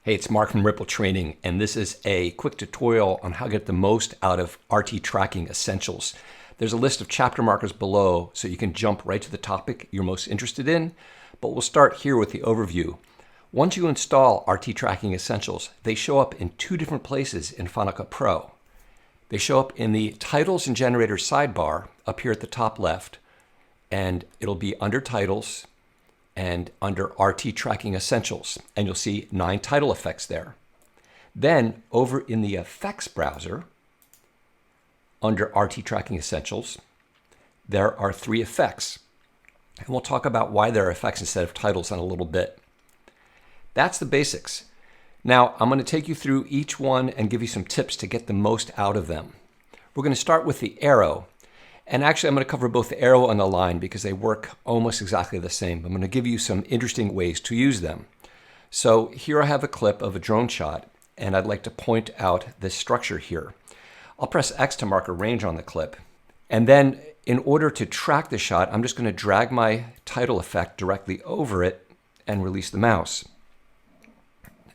Hey, it's Mark from Ripple Training, and this is a quick tutorial on how to get the most out of RT Tracking Essentials. There's a list of chapter markers below, so you can jump right to the topic you're most interested in, but we'll start here with the overview. Once you install RT Tracking Essentials, they show up in two different places in Final Cut Pro. They show up in the Titles and Generators sidebar up here at the top left, and it'll be under Titles and under RT Tracking Essentials, and you'll see 9 title effects there. Then over in the Effects browser, under RT Tracking Essentials, there are 3 effects. And we'll talk about why there are effects instead of titles in a little bit. That's the basics. Now, I'm going to take you through each one and give you some tips to get the most out of them. We're going to start with the arrow. And actually, I'm going to cover both the arrow and the line because they work almost exactly the same. I'm going to give you some interesting ways to use them. So here I have a clip of a drone shot, and I'd like to point out this structure here. I'll press X to mark a range on the clip. And then in order to track the shot, I'm just going to drag my title effect directly over it and release the mouse.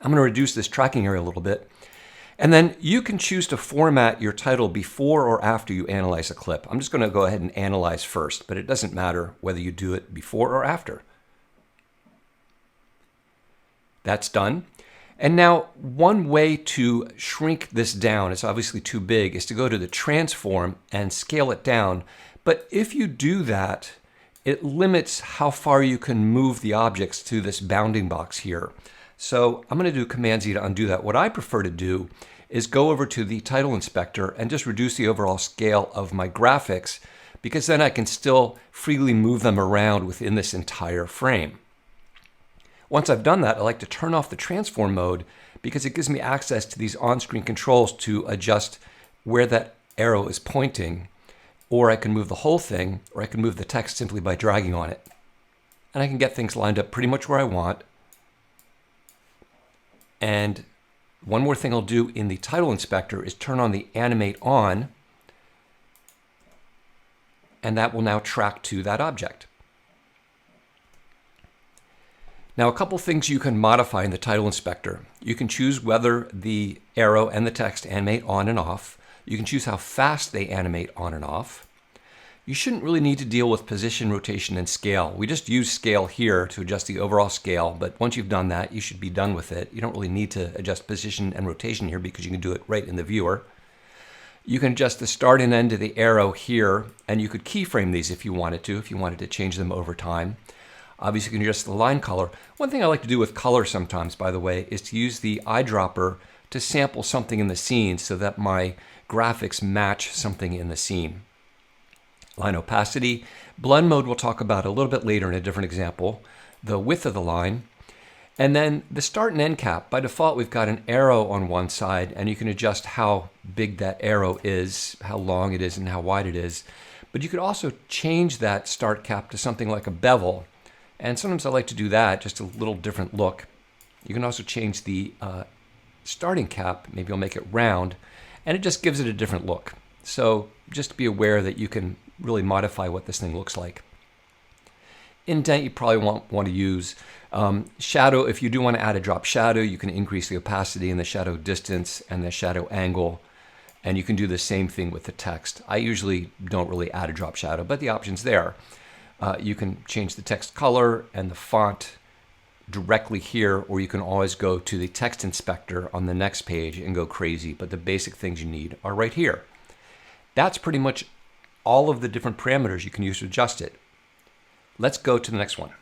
I'm going to reduce this tracking area a little bit. And then you can choose to format your title before or after you analyze a clip. I'm just going to go ahead and analyze first, but it doesn't matter whether you do it before or after. That's done. And now one way to shrink this down, it's obviously too big, is to go to the transform and scale it down. But if you do that, it limits how far you can move the objects to this bounding box here. So I'm going to do Command Z to undo that. What I prefer to do is go over to the title inspector and just reduce the overall scale of my graphics, because then I can still freely move them around within this entire frame. Once I've done that, I like to turn off the transform mode because it gives me access to these on-screen controls to adjust where that arrow is pointing, or I can move the whole thing, or I can move the text simply by dragging on it. And I can get things lined up pretty much where I want. And one more thing I'll do in the title inspector is turn on the animate on, and that will now track to that object. Now, a couple things you can modify in the title inspector. You can choose whether the arrow and the text animate on and off. You can choose how fast they animate on and off. You shouldn't really need to deal with position, rotation, and scale. We just use scale here to adjust the overall scale, but once you've done that, you should be done with it. You don't really need to adjust position and rotation here because you can do it right in the viewer. You can adjust the start and end of the arrow here, and you could keyframe these if you wanted to change them over time. Obviously, you can adjust the line color. One thing I like to do with color sometimes, by the way, is to use the eyedropper to sample something in the scene so that my graphics match something in the scene. Line opacity. Blend mode we'll talk about a little bit later in a different example. The width of the line. And then the start and end cap. By default, we've got an arrow on one side, and you can adjust how big that arrow is, how long it is, and how wide it is. But you could also change that start cap to something like a bevel. And sometimes I like to do that, just a little different look. You can also change the starting cap. Maybe I'll make it round, and it just gives it a different look. So just be aware that you can really modify what this thing looks like. Indent, you probably won't want to use. Shadow, if you do want to add a drop shadow, you can increase the opacity and the shadow distance and the shadow angle. And you can do the same thing with the text. I usually don't really add a drop shadow, but the option's there. You can change the text color and the font directly here, or you can always go to the text inspector on the next page and go crazy. But the basic things you need are right here. That's pretty much all of the different parameters you can use to adjust it. Let's go to the next one.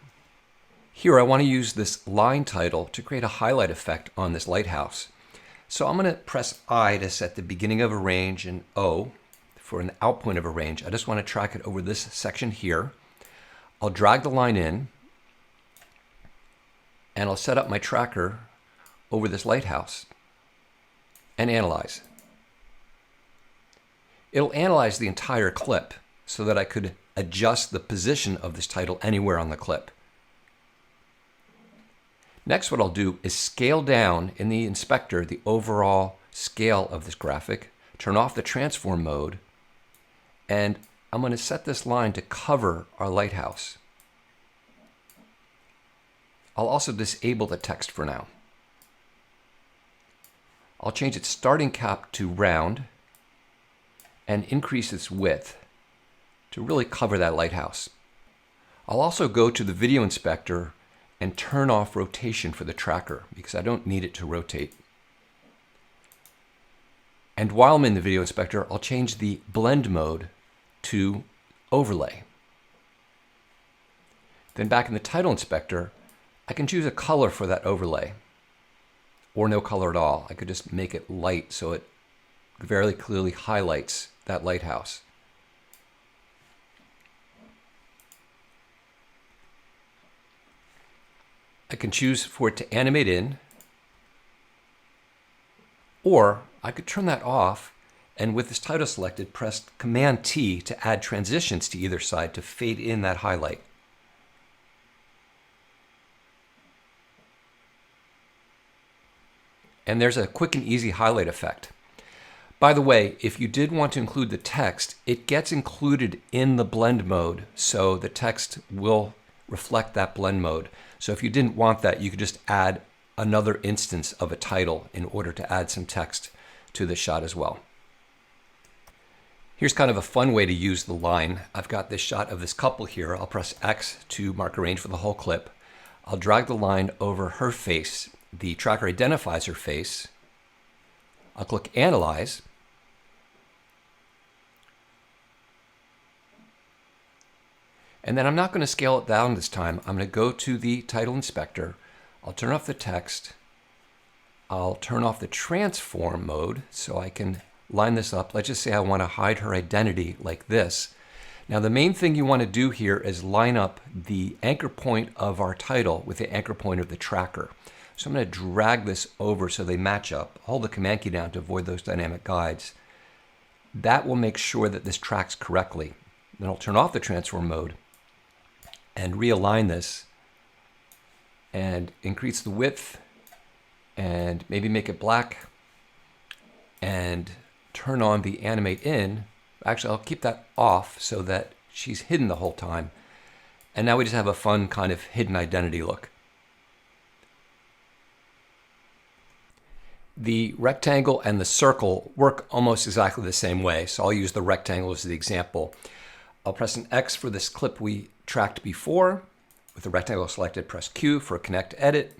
Here I want to use this line title to create a highlight effect on this lighthouse. So I'm going to press I to set the beginning of a range and O for an out point of a range. I just want to track it over this section here. I'll drag the line in, and I'll set up my tracker over this lighthouse and analyze. It'll analyze the entire clip so that I could adjust the position of this title anywhere on the clip. Next, what I'll do is scale down in the inspector the overall scale of this graphic, turn off the transform mode, and I'm going to set this line to cover our lighthouse. I'll also disable the text for now. I'll change its starting cap to round and increase its width to really cover that lighthouse. I'll also go to the video inspector and turn off rotation for the tracker because I don't need it to rotate. And while I'm in the video inspector, I'll change the blend mode to overlay. Then back in the title inspector, I can choose a color for that overlay or no color at all. I could just make it light so it very clearly highlights that lighthouse. I can choose for it to animate in, or I could turn that off and with this title selected, press Command T to add transitions to either side to fade in that highlight. And there's a quick and easy highlight effect. By the way, if you did want to include the text, it gets included in the blend mode, so the text will reflect that blend mode. So if you didn't want that, you could just add another instance of a title in order to add some text to the shot as well. Here's kind of a fun way to use the line. I've got this shot of this couple here. I'll press X to mark a range for the whole clip. I'll drag the line over her face. The tracker identifies her face. I'll click Analyze. And then I'm not going to scale it down this time. I'm going to go to the title inspector. I'll turn off the text. I'll turn off the transform mode so I can line this up. Let's just say I want to hide her identity like this. Now the main thing you want to do here is line up the anchor point of our title with the anchor point of the tracker. So I'm going to drag this over so they match up. Hold the Command key down to avoid those dynamic guides. That will make sure that this tracks correctly. Then I'll turn off the transform mode and realign this and increase the width and maybe make it black and turn on the animate in. Actually, I'll keep that off so that she's hidden the whole time. And now we just have a fun kind of hidden identity look. The rectangle and the circle work almost exactly the same way. So I'll use the rectangle as the example. I'll press an X for this clip we tracked before. With the rectangle selected, press Q for Connect Edit.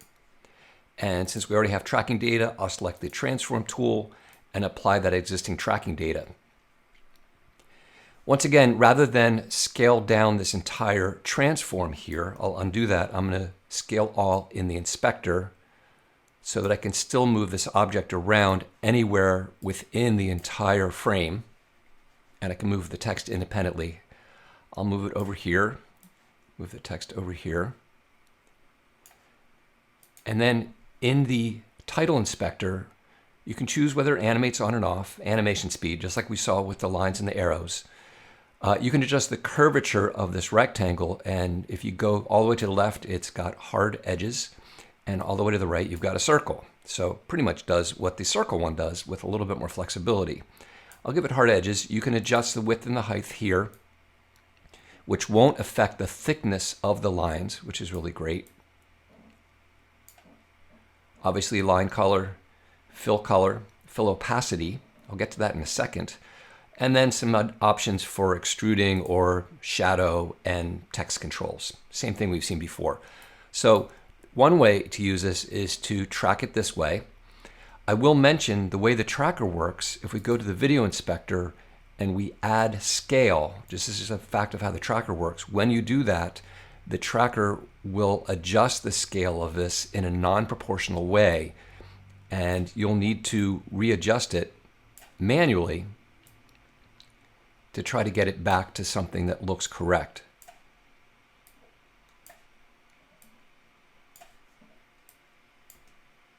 And since we already have tracking data, I'll select the Transform tool and apply that existing tracking data. Once again, rather than scale down this entire transform here, I'll undo that. I'm going to scale all in the inspector so that I can still move this object around anywhere within the entire frame. And I can move the text independently. I'll move it over here, move the text over here. And then in the title inspector, you can choose whether it animates on and off, animation speed, just like we saw with the lines and the arrows. You can adjust the curvature of this rectangle, and if you go all the way to the left, it's got hard edges, and all the way to the right, you've got a circle. So pretty much does what the circle one does with a little bit more flexibility. I'll give it hard edges. You can adjust the width and the height here, which won't affect the thickness of the lines, which is really great. Obviously, line color, fill opacity. I'll get to that in a second. And then some options for extruding or shadow and text controls. Same thing we've seen before. So one way to use this is to track it this way. I will mention the way the tracker works. If we go to the video inspector and we add scale, just as a fact of how the tracker works, when you do that, the tracker will adjust the scale of this in a non-proportional way, and you'll need to readjust it manually to try to get it back to something that looks correct.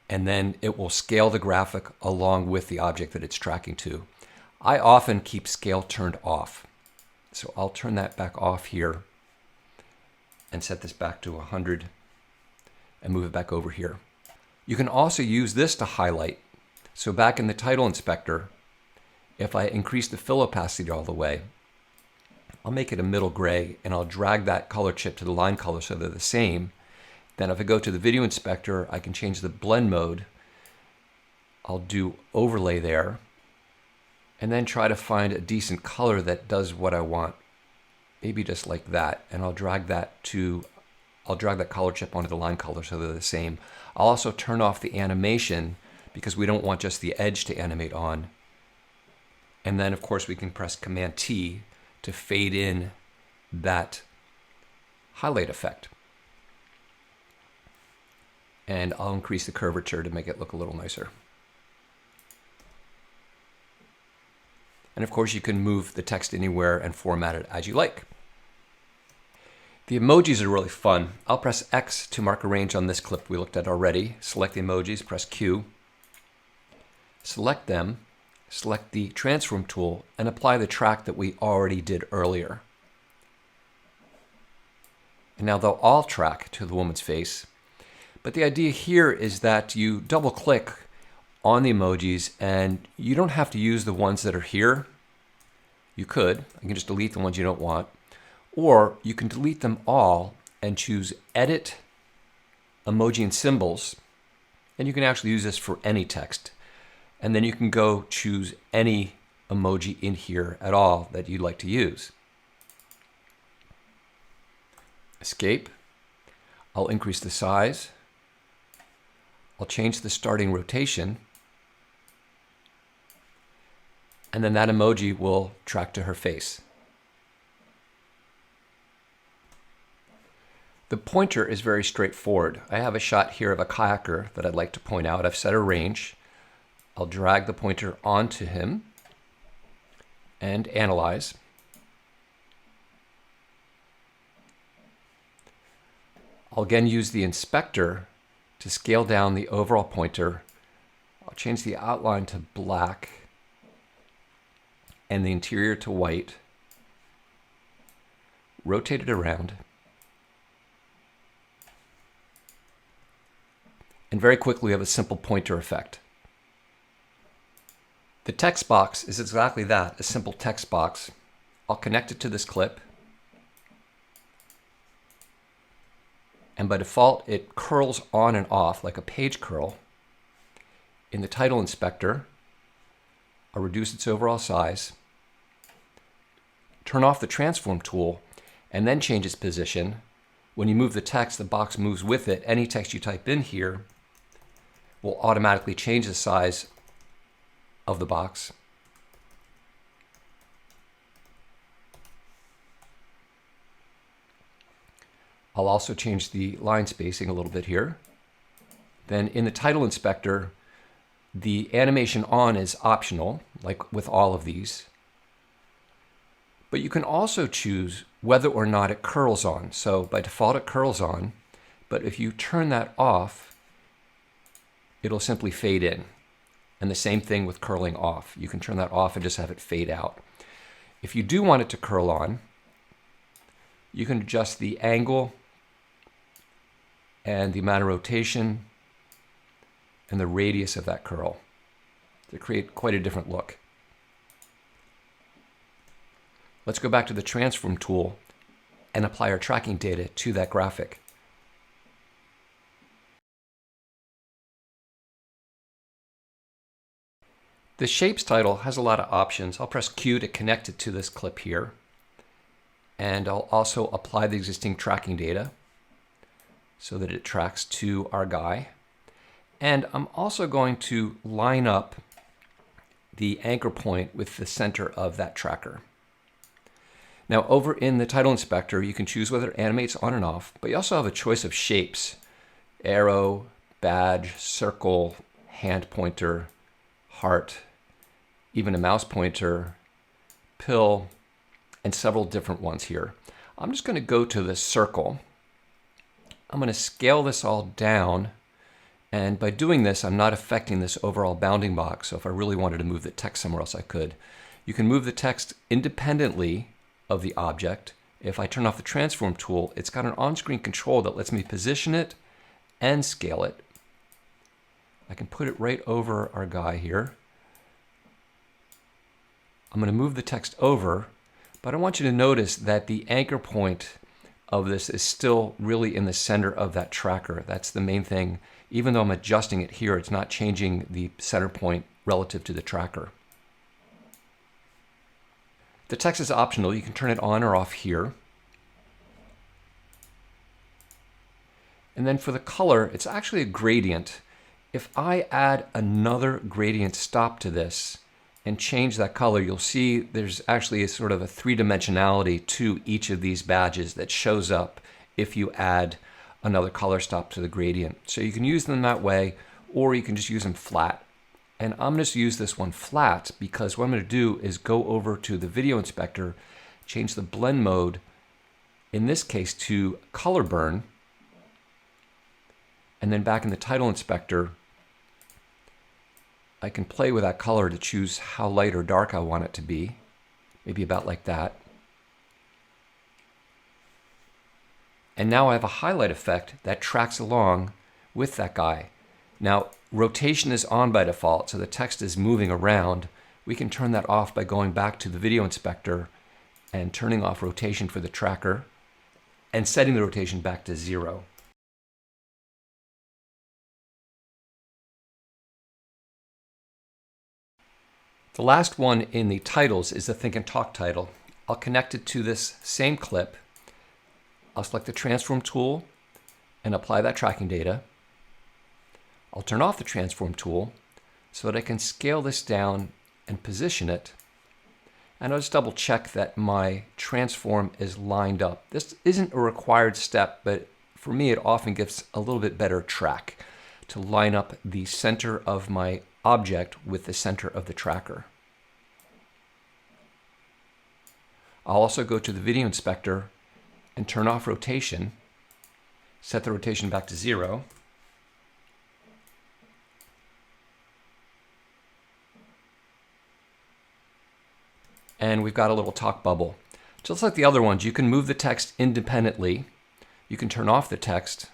And then it will scale the graphic along with the object that it's tracking to. I often keep scale turned off. So I'll turn that back off here and set this back to 100 and move it back over here. You can also use this to highlight. So back in the title inspector, if I increase the fill opacity all the way, I'll make it a middle gray and I'll drag that color chip to the line color so they're the same. Then if I go to the video inspector, I can change the blend mode I'll do overlay there, and then try to find a decent color that does what I want. Maybe just like that, and I'll drag that color chip onto the line color so they're the same. I'll also turn off the animation because we don't want just the edge to animate on. And then of course we can press Command T to fade in that highlight effect. And I'll increase the curvature to make it look a little nicer. And of course you can move the text anywhere and format it as you like. The emojis are really fun. I'll press X to mark a range on this clip we looked at already. Select the emojis, press Q. Select them, select the transform tool, and apply the track that we already did earlier. And now they'll all track to the woman's face. But the idea here is that you double click on the emojis and you don't have to use the ones that are here. You could. You can just delete the ones you don't want. Or you can delete them all and choose Edit, Emoji and Symbols. And you can actually use this for any text. And then you can go choose any emoji in here at all that you'd like to use. Escape. I'll increase the size. I'll change the starting rotation. And then that emoji will track to her face. The pointer is very straightforward. I have a shot here of a kayaker that I'd like to point out. I've set a range. I'll drag the pointer onto him and analyze. I'll again use the inspector to scale down the overall pointer. I'll change the outline to black and the interior to white. Rotate it around. And very quickly we have a simple pointer effect. The text box is exactly that, a simple text box. I'll connect it to this clip. And by default, it curls on and off like a page curl. In the title inspector, I'll reduce its overall size, turn off the transform tool, and then change its position. When you move the text, the box moves with it. Any text you type in here will automatically change the size of the box. I'll also change the line spacing a little bit here. Then in the title inspector, the animation on is optional, like with all of these. But you can also choose whether or not it curls on. So by default it curls on, but if you turn that off, it'll simply fade in. And the same thing with curling off. You can turn that off and just have it fade out. If you do want it to curl on, you can adjust the angle and the amount of rotation and the radius of that curl to create quite a different look. Let's go back to the transform tool and apply our tracking data to that graphic. The Shapes title has a lot of options. I'll press Q to connect it to this clip here. And I'll also apply the existing tracking data so that it tracks to our guy. And I'm also going to line up the anchor point with the center of that tracker. Now over in the title inspector, you can choose whether it animates on and off, but you also have a choice of shapes: arrow, badge, circle, hand pointer, heart, even a mouse pointer, pill, and several different ones here. I'm just going to go to the circle. I'm going to scale this all down, and by doing this, I'm not affecting this overall bounding box. So if I really wanted to move the text somewhere else, I could. You can move the text independently of the object. If I turn off the transform tool, it's got an on-screen control that lets me position it and scale it. I can put it right over our guy here. I'm going to move the text over, but I want you to notice that the anchor point of this is still really in the center of that tracker. That's the main thing. Even though I'm adjusting it here, it's not changing the center point relative to the tracker. The text is optional. You can turn it on or off here. And then for the color, it's actually a gradient. If I add another gradient stop to this and change that color, you'll see there's actually a sort of a three-dimensionality to each of these badges that shows up if you add another color stop to the gradient. So you can use them that way, or you can just use them flat. And I'm going to use this one flat because what I'm going to do is go over to the video inspector, change the blend mode, in this case to color burn, and then back in the title inspector, I can play with that color to choose how light or dark I want it to be, maybe about like that. And now I have a highlight effect that tracks along with that guy. Now, rotation is on by default, so the text is moving around. We can turn that off by going back to the video inspector and turning off rotation for the tracker and setting the rotation back to 0. The last one in the titles is the Think and Talk title. I'll connect it to this same clip. I'll select the transform tool and apply that tracking data. I'll turn off the transform tool so that I can scale this down and position it. And I'll just double check that my transform is lined up. This isn't a required step, but for me it often gives a little bit better track to line up the center of my object with the center of the tracker. I'll also go to the video inspector and turn off rotation, set the rotation back to 0. And we've got a little talk bubble. Just like the other ones, you can move the text independently. You can turn off the text.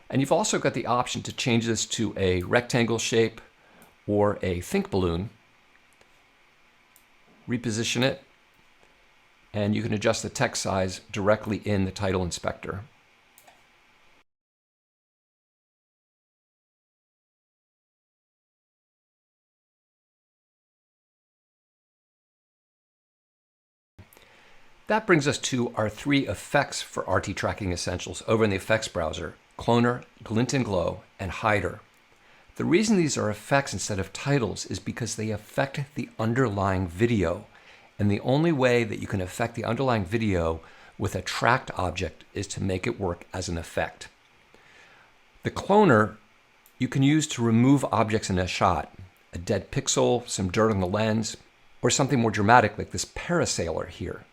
And you've also got the option to change this to a rectangle shape or a think balloon. Reposition it, and you can adjust the text size directly in the title inspector. That brings us to our 3 effects for RT Tracking Essentials over in the effects browser: Cloner, Glint and Glow, and Hider. The reason these are effects instead of titles is because they affect the underlying video. And the only way that you can affect the underlying video with a tracked object is to make it work as an effect. The cloner you can use to remove objects in a shot, a dead pixel, some dirt on the lens, or something more dramatic like this parasailer here.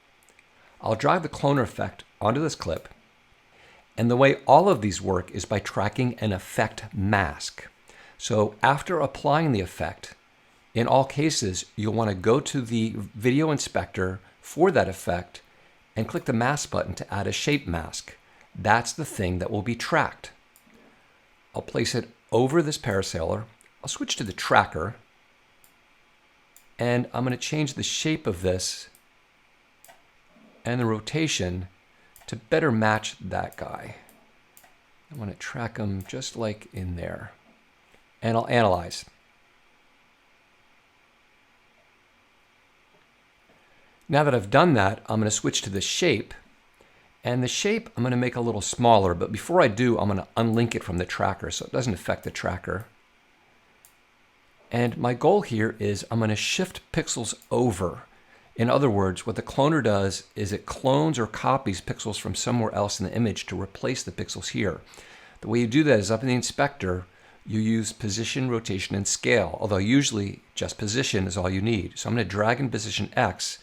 I'll drive the cloner effect onto this clip, and the way all of these work is by tracking an effect mask. So after applying the effect, in all cases, you'll want to go to the video inspector for that effect and click the mask button to add a shape mask. That's the thing that will be tracked. I'll place it over this parasailer. I'll switch to the tracker, and I'm going to change the shape of this and the rotation to better match that guy. I want to track him just like in there. And I'll analyze. Now that I've done that, I'm going to switch to the shape. And the shape I'm going to make a little smaller, but before I do, I'm going to unlink it from the tracker so it doesn't affect the tracker. And my goal here is I'm going to shift pixels over. In other words, what the cloner does is it clones or copies pixels from somewhere else in the image to replace the pixels here. The way you do that is up in the inspector, you use position, rotation, and scale, although usually just position is all you need. So I'm going to drag and position X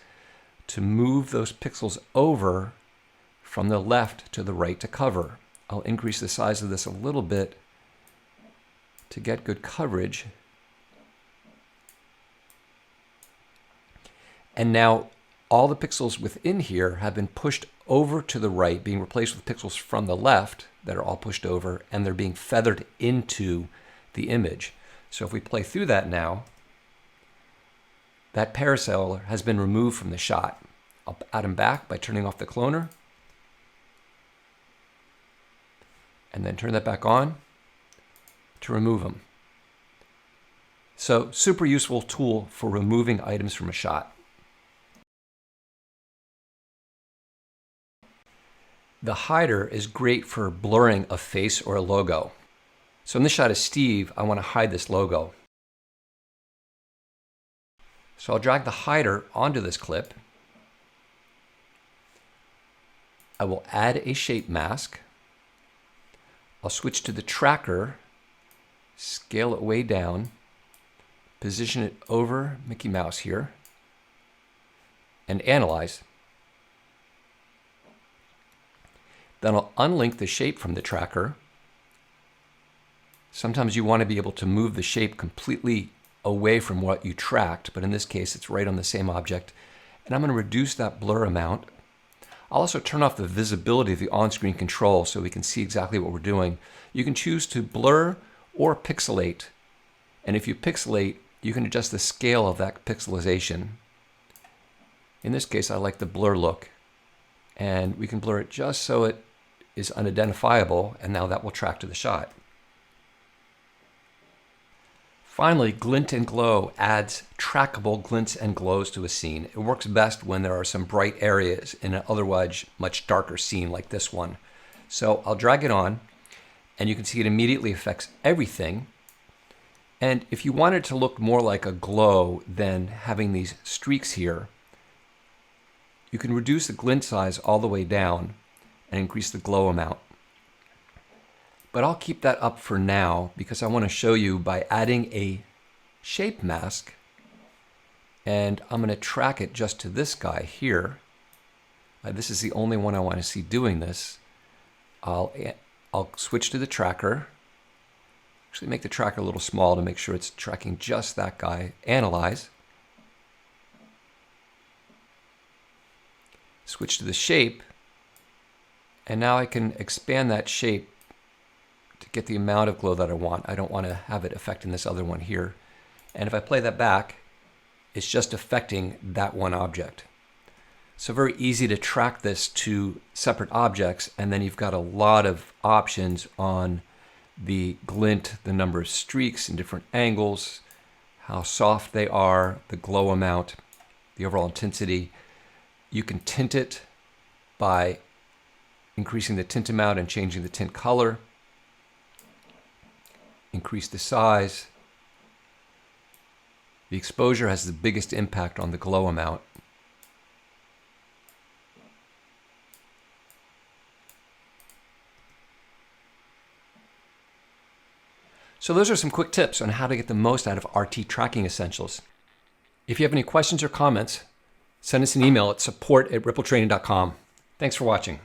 to move those pixels over from the left to the right to cover. I'll increase the size of this a little bit to get good coverage. And now all the pixels within here have been pushed over to the right, being replaced with pixels from the left that are all pushed over, and they're being feathered into the image. So if we play through that now, that parasailer has been removed from the shot. I'll add him back by turning off the cloner, and then turn that back on to remove them. So super useful tool for removing items from a shot. The hider is great for blurring a face or a logo. So in this shot of Steve, I want to hide this logo. So I'll drag the hider onto this clip. I will add a shape mask. I'll switch to the tracker, scale it way down, position it over Mickey Mouse here, and analyze. Then I'll unlink the shape from the tracker. Sometimes you want to be able to move the shape completely away from what you tracked, but in this case it's right on the same object. And I'm going to reduce that blur amount. I'll also turn off the visibility of the on-screen control so we can see exactly what we're doing. You can choose to blur or pixelate. And if you pixelate, you can adjust the scale of that pixelization. In this case, I like the blur look. And we can blur it just so it is unidentifiable, and now that will track to the shot. Finally, Glint and Glow adds trackable glints and glows to a scene. It works best when there are some bright areas in an otherwise much darker scene like this one. So I'll drag it on, and you can see it immediately affects everything. And if you want it to look more like a glow than having these streaks here, you can reduce the glint size all the way down and increase the glow amount. But I'll keep that up for now because I want to show you by adding a shape mask, and I'm going to track it just to this guy here. This is the only one I want to see doing this. I'll switch to the tracker. Actually make the tracker a little small to make sure it's tracking just that guy. Analyze. Switch to the shape, and now I can expand that shape to get the amount of glow that I want. I don't want to have it affecting this other one here. And if I play that back, it's just affecting that one object. So very easy to track this to separate objects, and then you've got a lot of options on the glint, the number of streaks in different angles, how soft they are, the glow amount, the overall intensity. You can tint it by increasing the tint amount and changing the tint color. Increase the size. The exposure has the biggest impact on the glow amount. So those are some quick tips on how to get the most out of RT Tracking Essentials. If you have any questions or comments, send us an email at support@rippletraining.com. Thanks for watching.